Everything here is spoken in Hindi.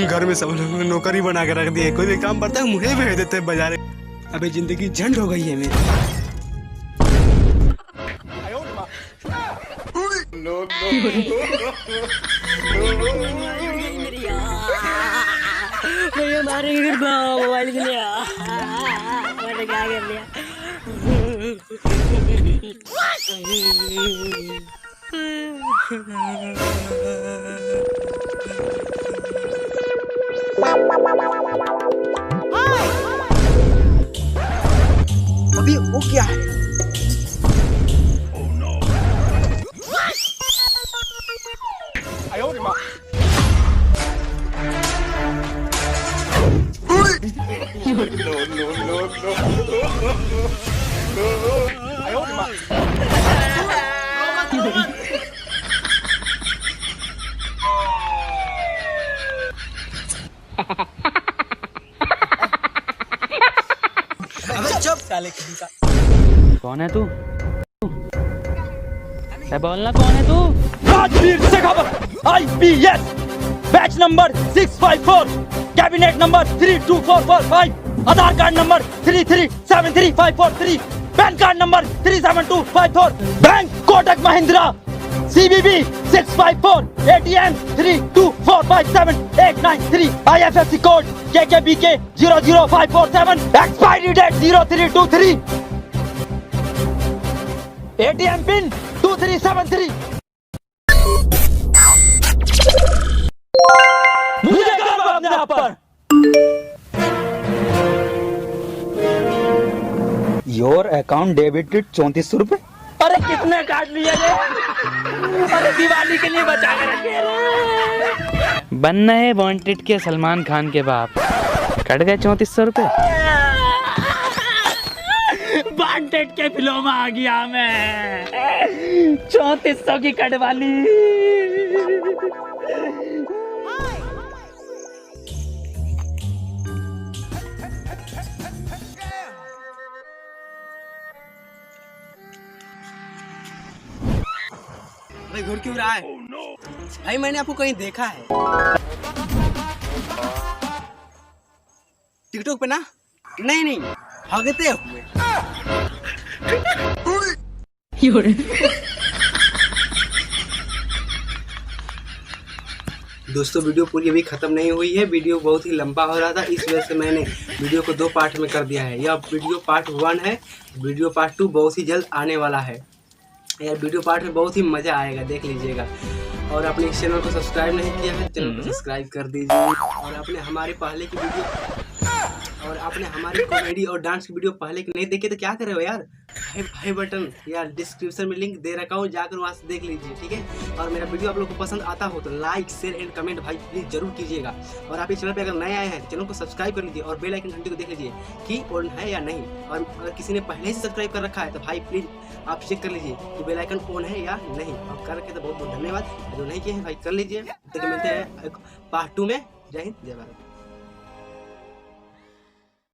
घर में सब लोग नौकरी बना के रख दिए, कोई भी काम पड़ता है मुझे भेज देते हैं बाजार। अबे जिंदगी झंड हो गई है मेरी। भैया मारेंगे मोबाइल के लिए। मैंने क्या कर लिया? अभी वो क्या है? चुप साले कहीं का। कौन है तू? बोलना कौन है तू? Rajveer Shekhawat IPS batch number 654 cabinet number 32445 Aadhaar card number 3373543 PAN card number 37254 bank Kotak Mahindra CBB 654 ATM 32457893 IFSC code KKBK 00547 expiry date 0323 ATM PIN 2373। मुझे गर्व है अपने आप पर। योर अकाउंट डेबिटेड 3400 रुपए। अरे कितने काट लिए रे? अरे दिवाली के लिए बचा के रखे। बनना है वांटेड के सलमान खान के बाप, कट गए 3400 रुपए। वांटेड के फिल्म में आ गया मैं, 3400 की कट वाली। भाई घूर क्यों रहा है? भाई मैंने आपको कहीं देखा है टिकटॉक पे ना? नहीं भागते हुए। दोस्तों वीडियो पूरी अभी खत्म नहीं हुई है, वीडियो बहुत ही लंबा हो रहा था, इस वजह से मैंने वीडियो को 2 पार्ट में कर दिया है। यह वीडियो पार्ट 1 है, वीडियो पार्ट 2 बहुत ही जल्द आने वाला है। यार वीडियो पार्ट में बहुत ही मज़ा आएगा, देख लीजिएगा। और अपने इस चैनल को सब्सक्राइब नहीं किया है, चैनल को सब्सक्राइब कर दीजिए। और आपने हमारी पहले की वीडियो और आपने हमारी कॉमेडी और डांस की वीडियो पहले की नहीं देखी तो क्या कर रहे हो यार? हाई बटन यार डिस्क्रिप्शन में लिंक दे रखा हूँ, जाकर वहाँ से देख लीजिए, ठीक है। और मेरा वीडियो आप लोग को पसंद आता हो तो लाइक शेयर एंड कमेंट भाई प्लीज जरूर कीजिएगा। और आप इस चैनल पे अगर नए आए हैं चैनल को सब्सक्राइब कर लीजिए और बेल आइकन घंटी को देख लीजिए कि ऑन है या नहीं। और अगर किसी ने पहले ही सब्सक्राइब कर रखा है तो भाई प्लीज आप चेक कर लीजिए कि बेल आइकन ऑन है या नहीं। आप कर रखे तो बहुत बहुत धन्यवाद, जो नहीं किए हैं भाई कर लीजिए। तो मिलते हैं पार्ट 2 में। जय हिंद जय भारत।